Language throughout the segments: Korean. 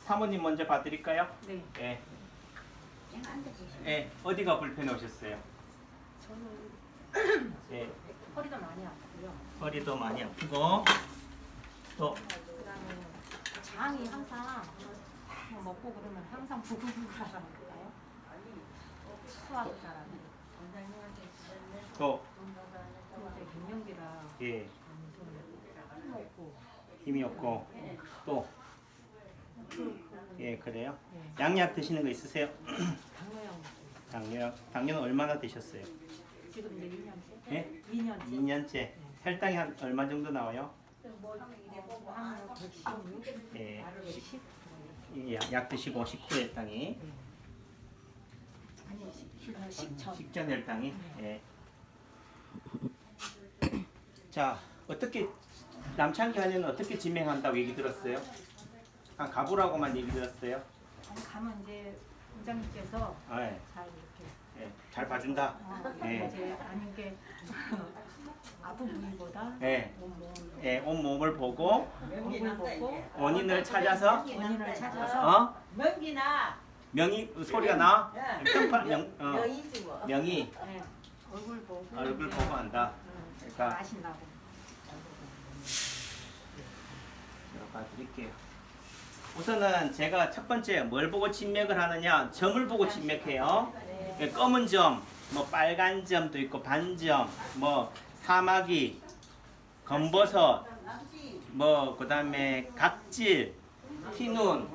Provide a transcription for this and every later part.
사모님 먼저 봐드릴까요? 네. 예. 예. 어디가 불편해 오셨어요? 저는 예. 허리가 많이 아프고요. 허리도 많이 아프고 또 그다음에 장이 항상 뭐 먹고 그러면 항상 부글부글하잖아요. 소화도 잘 안 돼요. 또 이제 갱년기라 예. 힘 없고 힘이 없고 또 예, 그래요? 네. 양약 드시는 거 있으세요? 당뇨형 당뇨는 얼마나 드셨어요? 지금 이제 2년째? 예? 2년째. 2년째. 혈당이 한 얼마 정도 나와요? 한 116? 예. 110? 예, 약 드시고 식후 혈당이 아니 식전. 식전 혈당이 예. 자, 어떻게 남창기 하려면 어떻게 진행한다고 얘기 들었어요? 아, 가보라고만 얘기 들었어요? 아니 가면 이제 원장님께서 예. 잘 이렇게 예, 잘 봐준다. 예. 이제 아닌 게 아픈 부위보다 예. 온몸 예, 온몸을 보고 얼굴 보고 원인을 찾아서 원인을 찾아서 명기나 명이 소리가 나. 평판 여의지 뭐. 명이 네, 얼굴 보고 얼굴 이제, 보고 한다. 그러니까 아신다고. 제가 봐드릴게요. 우선은 제가 첫 번째 뭘 보고 진맥을 하느냐, 점을 보고 진맥해요. 검은 점, 뭐 빨간 점도 있고 반점, 뭐 사마귀, 검버섯, 뭐 그다음에 각질, 티눈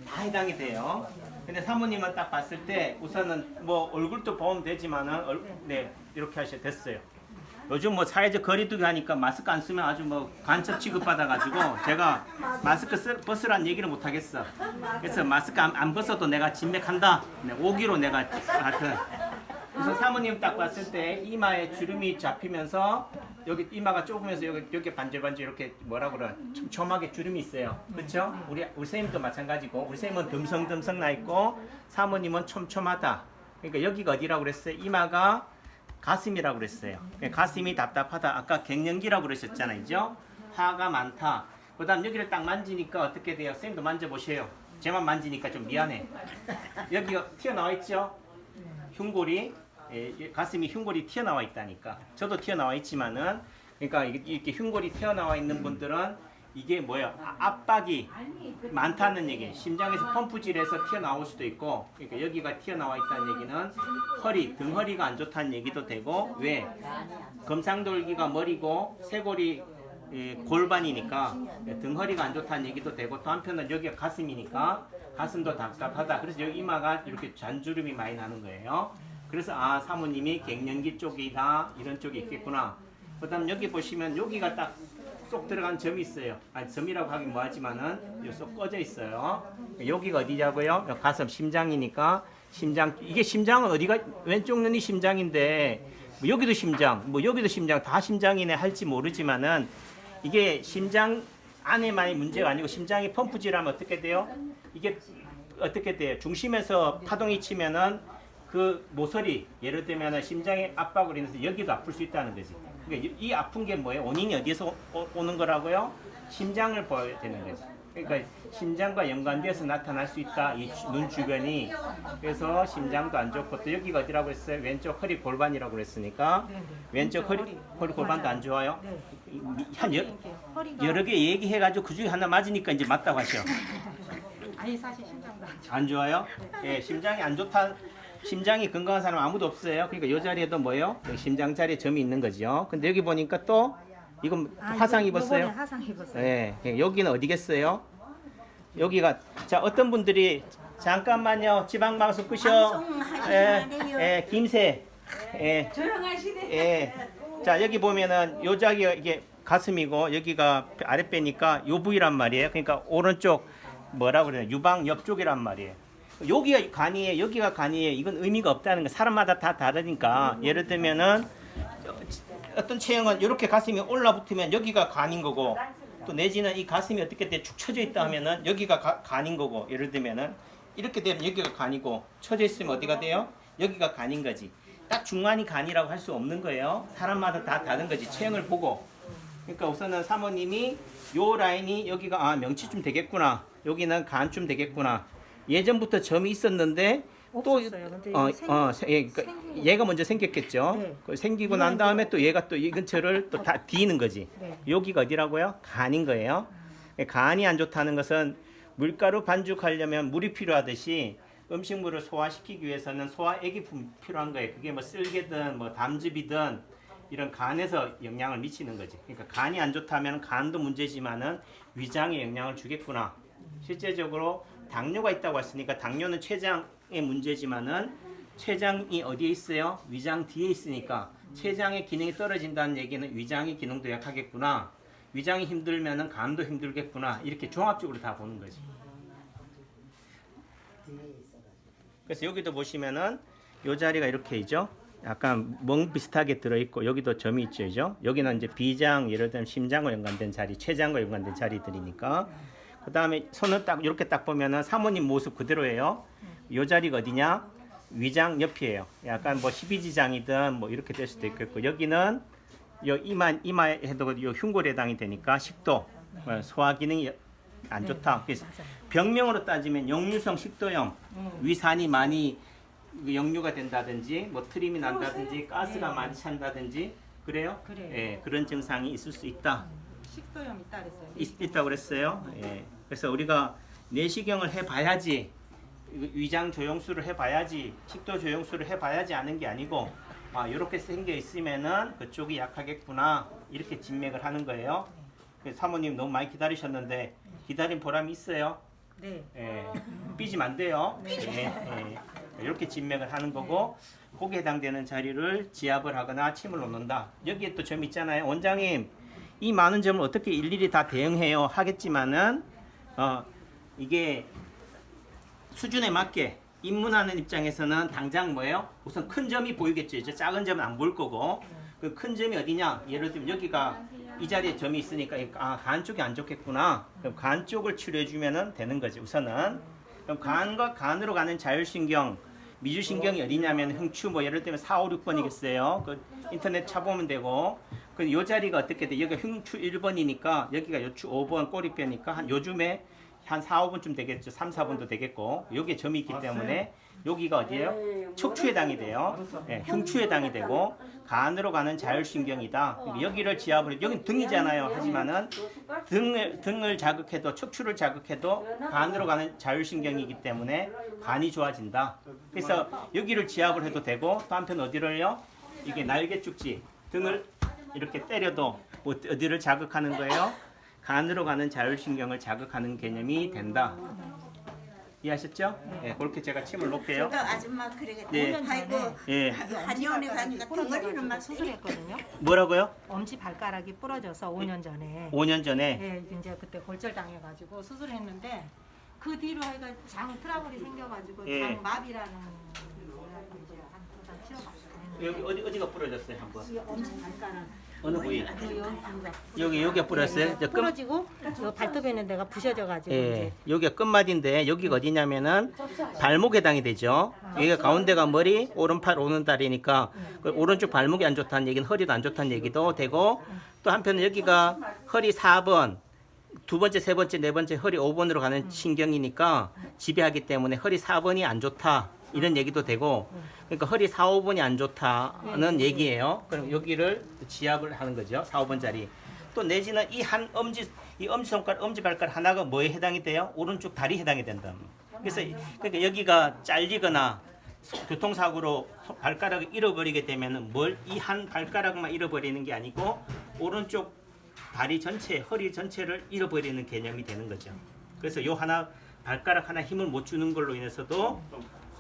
다 해당이 돼요. 근데 사모님은 딱 봤을 때 우선은 뭐 얼굴도 보면 되지만은 네 이렇게 하셔도 됐어요. 요즘 뭐 사회적 거리두기 하니까 마스크 안 쓰면 아주 뭐 간첩 취급받아가지고 제가 마스크 벗으란 얘기를 못 하겠어. 그래서 마스크 안 벗어도 내가 진맥한다. 네, 5기로 내가 하여튼. 그래서 사모님 딱 봤을 때 이마에 주름이 잡히면서 여기 이마가 좁으면서 여기 반질반질 이렇게 뭐라 그래 촘촘하게 주름이 있어요. 그렇죠? 우리 선생님도 마찬가지고 우리 선생님은 듬성듬성 나 있고 사모님은 촘촘하다. 그러니까 여기가 어디라고 그랬어요? 이마가 가슴이라고 그랬어요. 가슴이 답답하다. 아까 갱년기라고 그러셨잖아요. 화가 많다. 그 다음 여기를 딱 만지니까 어떻게 돼요? 쌤도 만져보세요. 제만 만지니까 좀 미안해. 여기가 튀어나와 있죠? 흉골이 가슴이 흉골이 튀어나와 있다니까. 저도 튀어나와 있지만은 그러니까 이렇게 흉골이 튀어나와 있는 분들은 이게 뭐야? 압박이 많다는 얘기예요. 심장에서 펌프질해서 튀어나올 수도 있고, 그러니까 여기가 튀어나와 있다는 얘기는 허리, 등허리가 안 좋다는 얘기도 되고, 왜? 금상돌기가 머리고 쇄골이 골반이니까 등허리가 안 좋다는 얘기도 되고, 또 한편은 여기가 가슴이니까 가슴도 답답하다. 그래서 여기 이마가 이렇게 잔주름이 많이 나는 거예요. 그래서 아, 사모님이 갱년기 쪽이다 이런 쪽이 있겠구나. 그다음 여기 보시면 여기가 딱 쏙 들어간 점이 있어요. 아니 점이라고 하긴 뭐하지만은 쏙 꺼져 있어요. 여기가 어디냐고요? 가슴 심장이니까 심장 이게 심장은 어디가 왼쪽 눈이 심장인데 뭐 여기도 심장, 뭐 여기도 심장 다 심장이네 할지 모르지만은 이게 심장 안에만이 문제가 아니고 심장이 펌프질하면 어떻게 돼요? 이게 어떻게 돼요? 중심에서 파동이 치면은 그 모서리 예를 들면 심장의 압박으로 인해서 여기도 아플 수 있다는 거지. 그러니까 이 아픈 게 뭐예요? 원인이 어디서 오는 거라고요? 심장을 봐야 되는 거지. 그러니까 심장과 연관돼서 나타날 수 있다. 이 눈 주변이. 그래서 심장도 안 좋고 또 여기가 어디라고 했어요? 왼쪽 허리 골반이라고 그랬으니까 왼쪽 허리 골반도 안 좋아요. 한 여러 개 얘기해가지고 그 중에 하나 맞으니까 이제 맞다고 하셔. 아니 사실 심장도 안 좋아요? 예, 심장이 안 좋다. 심장이 건강한 사람 아무도 없어요. 그러니까 이 자리에도 뭐예요? 여기 심장 자리에 점이 있는 거죠. 근데 여기 보니까 또 이건 화상 입었어요. 화상 입었어요. 예, 여기는 어디겠어요? 여기가 자 어떤 분들이 잠깐만요. 지방 방송 끄셔. 예, 김새. 예, 조용하시네. 예. 자 여기 보면은 요 자기가 이게 가슴이고 여기가 아랫배니까 요 부위란 말이에요. 그러니까 오른쪽 뭐라 그래요? 유방 옆쪽이란 말이에요. 여기가 간이에요. 여기가 간이에요. 이건 의미가 없다는 거. 사람마다 다 다르니까. 예를 들면은 어떤 체형은 이렇게 가슴이 올라붙으면 여기가 간인 거고, 또 내지는 이 가슴이 어떻게 돼 축 처져 있다 하면은 여기가 간인 거고, 예를 들면은 이렇게 되면 여기가 간이고, 처져 있으면 어디가 돼요? 여기가 간인 거지. 딱 중간이 간이라고 할 수 없는 거예요. 사람마다 다 다른 거지. 체형을 보고. 그러니까 우선은 사모님이 요 라인이 여기가 아 명치 좀 되겠구나. 여기는 간쯤 되겠구나. 예전부터 점이 있었는데 또 없었어요. 근데 이거 생긴 얘가 먼저 생겼겠죠. 네. 그 생기고 난 다음에 또 얘가 또 이 근처를 또 다 뒤는 거지. 네. 여기가 어디라고요? 간인 거예요. 간이 안 좋다는 것은 밀가루 반죽하려면 물이 필요하듯이 음식물을 소화시키기 위해서는 소화액이 필요한 거예요. 그게 뭐 쓸개든 뭐 담즙이든 이런 간에서 영향을 미치는 거지. 그러니까 간이 안 좋다면 간도 문제지만은 위장에 영향을 주겠구나. 실제적으로 당뇨가 있다고 했으니까 당뇨는 췌장의 문제지만은 췌장이 어디에 있어요? 위장 뒤에 있으니까 췌장의 기능이 떨어진다는 얘기는 위장의 기능도 약하겠구나. 위장이 힘들면은 간도 힘들겠구나. 이렇게 종합적으로 다 보는 거지. 그래서 여기도 보시면은 요 자리가 이렇게 있죠. 약간 멍 비슷하게 들어있고 여기도 점이 있죠, 그죠? 여기는 이제 비장, 예를 들면 심장과 연관된 자리, 췌장과 연관된 자리들이니까. 그 다음에 손을 딱 이렇게 딱 보면은 사모님 모습 그대로예요. 요 자리가 어디냐? 위장 옆이에요. 약간 뭐 십이지장이든 뭐 이렇게 될 수도 있겠고, 여기는 요 이마에도 요 흉골에 해당이 되니까 식도, 소화 기능이 안 좋다. 그래서 병명으로 따지면 역류성 식도염, 위산이 많이 역류가 된다든지, 뭐 트림이 난다든지, 가스가 많이 찬다든지, 그래요? 그래요. 예, 그런 증상이 있을 수 있다. 식도염 있다 그랬어요. 있다고 그랬어요. 예. 그래서 우리가 내시경을 해봐야지, 위장 조영수를 해봐야지, 식도 조영수를 해봐야지 하는 게 아니고, 이렇게 생겨 있으면은 그쪽이 약하겠구나, 이렇게 진맥을 하는 거예요. 그래서 사모님 너무 많이 기다리셨는데 기다린 보람이 있어요. 네. 예. 삐지면 안 돼요. 예. 예. 이렇게 진맥을 하는 거고, 거기에 해당되는 자리를 지압을 하거나 침을 놓는다. 여기에 또 점 있잖아요. 원장님, 이 많은 점을 어떻게 일일이 다 대응해요 하겠지만은 이게 수준에 맞게 입문하는 입장에서는 당장 뭐예요? 우선 큰 점이 보이겠죠. 이제 작은 점은 안 보일 거고, 그 큰 점이 어디냐? 예를 들면 여기가 이 자리에 점이 있으니까 간 쪽이 안 좋겠구나. 그럼 간 쪽을 치료해 주면은 되는 거지. 우선은 그럼 간과 간으로 가는 자율신경, 미주신경이 어디냐면 흉추 뭐 예를 들면 4, 5, 6번이겠어요. 그 인터넷 쳐보면 되고, 그 요 자리가 어떻게 돼? 여기가 흉추 1번이니까 여기가 요추 5번 꼬리뼈니까 한 요즘에 한 4, 5분쯤 되겠죠. 3, 4분도 되겠고, 여기에 점이 있기 때문에 여기가 어디예요? 척추에 해당이 돼요. 예, 흉추에 해당이 되고 간으로 가는 자율신경이다. 그러니까 여기를 지압을, 여긴 등이잖아요. 하지만은 등을 자극해도, 척추를 자극해도 간으로 가는 자율신경이기 때문에 간이 좋아진다. 그래서 여기를 지압을 해도 되고, 또 한편 어디를요? 이게 날개축지, 등을 이렇게 때려도 뭐 어디를 자극하는 거예요? 간으로 가는 자율신경을 자극하는 개념이 된다. 이해하셨죠? 예, 그렇게 제가 침을 놓을게요. 그 아줌마 그러게. 예. 아이고 예. 한의원에 가니까 덩어리는 막 수술했거든요. 뭐라고요? 엄지 발가락이 부러져서 5년 전에. 5년 전에. 네, 이제 그때 골절 당해가지고 수술했는데 그 뒤로 하여가 장 트러블이 생겨가지고 예. 장 마비라는 거를 이제 한 치료받았어요. 여기 어디가 부러졌어요 한번? 이 엄지 발가락 어느 부위? 여기가 부러졌어요? 저 부러지고 요 발톱에 있는 데가 부셔져가지고 예, 이제 여기가 끝마디인데 여기가 어디냐면은 발목에 해당이 되죠. 여기가 가운데가 머리, 오른팔, 오른다리니까 그 오른쪽 발목이 안 좋다는 얘기는 허리도 안 좋다는 얘기도 되고, 또 한편은 여기가 허리 4번, 두 번째, 세 번째, 네 번째 허리 5번으로 가는 신경이니까 지배하기 때문에 허리 4번이 안 좋다, 이런 얘기도 되고, 그러니까 허리 4, 5번이 안 좋다는 얘기예요. 그럼 여기를 지압을 하는 거죠. 4, 5번 자리. 또 내지는 이 한 이 엄지손가락, 엄지발가락 하나가 뭐에 해당이 돼요? 오른쪽 다리에 해당이 된다. 그래서 그러니까 여기가 잘리거나 교통사고로 발가락을 잃어버리게 되면은 이 한 발가락만 잃어버리는 게 아니고 오른쪽 다리 전체, 허리 전체를 잃어버리는 개념이 되는 거죠. 그래서 요 하나, 발가락 하나 힘을 못 주는 걸로 인해서도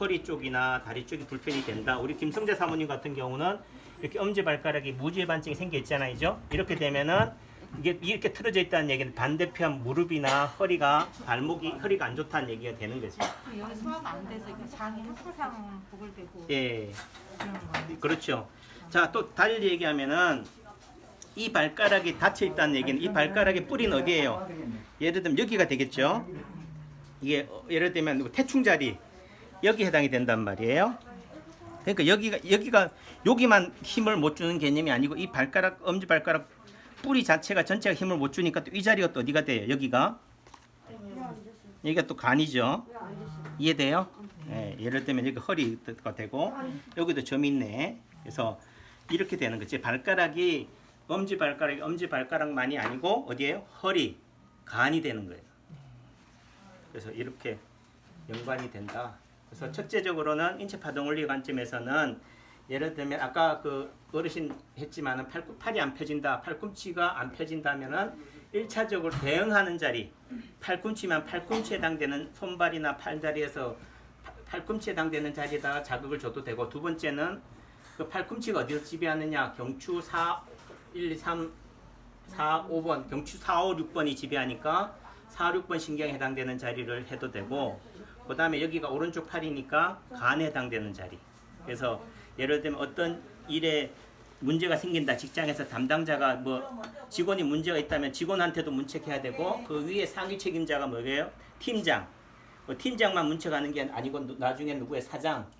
허리 쪽이나 다리 쪽이 불편이 된다. 우리 김성재 사모님 같은 경우는 이렇게 엄지발가락이 무지반증이 생겨 있잖아요. 이렇게 되면은 이게 이렇게 틀어져 있다는 얘기는 반대편 무릎이나 허리가 안 좋다는 얘기가 되는 거죠. 여기 소화가 안 돼서 이렇게 장이 항상 부글대고 예, 그런 거. 그렇죠. 자, 또 달리 얘기하면은 이 발가락이 닫혀 있다는 얘기는 이 발가락의 뿌리는 어디예요? 예를 들면 여기가 되겠죠. 이게 예를 들면 태충자리, 여기 해당이 된단 말이에요. 그러니까 여기만 힘을 못 주는 개념이 아니고 이 발가락, 엄지발가락 뿌리 자체가 전체가 힘을 못 주니까 또 이 자리가 또 어디가 돼요? 여기가 여기가 또 간이죠. 이해돼요? 예, 예를 들면 여기 허리가 되고 여기도 점이 있네. 그래서 이렇게 되는 거지. 발가락이 엄지발가락만이 아니고 어디에요? 허리, 간이 되는 거예요. 그래서 이렇게 연관이 된다. 그래서 첫째적으로는 인체파동원리 관점에서는 예를 들면 아까 그 어르신 했지만은 팔이 안 펴진다, 팔꿈치가 안 펴진다면은 1차적으로 대응하는 자리, 팔꿈치만 팔꿈치에 해당되는 손발이나 팔다리에서 팔꿈치에 해당되는 자리에다가 자극을 줘도 되고, 두 번째는 그 팔꿈치가 어디서 지배하느냐, 경추 1, 2, 3, 4, 5번, 경추 4, 5, 6번이 지배하니까 4, 6번 신경에 해당되는 자리를 해도 되고, 그 다음에 여기가 오른쪽 팔이니까 간에 해당되는 자리. 그래서 예를 들면 어떤 일에 문제가 생긴다, 직장에서 담당자가 뭐 직원이 문제가 있다면 직원한테도 문책해야 되고, 그 위에 상위 책임자가 뭐예요? 팀장. 팀장만 문책하는 게 아니고 나중에 누구의 사장,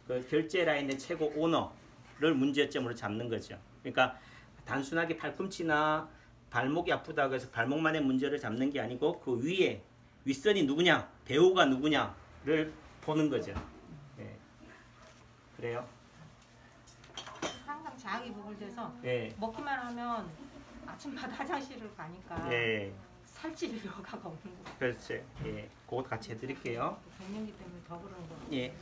그 결제 라인의 최고 오너를 문제점으로 잡는 거죠. 그러니까 단순하게 팔꿈치나 발목이 아프다고 해서 발목만의 문제를 잡는 게 아니고 그 위에 윗선이 누구냐, 배우가 누구냐를 보는 거죠. 예. 그래요? 항상 장이 부글돼서 예. 먹기만 하면 아침마다 화장실을 가니까 예. 살찔 여가가 없는 거. 그렇지. 예. 그것 같이 해드릴게요. 갱년기 때문에 더 그런 거. 예.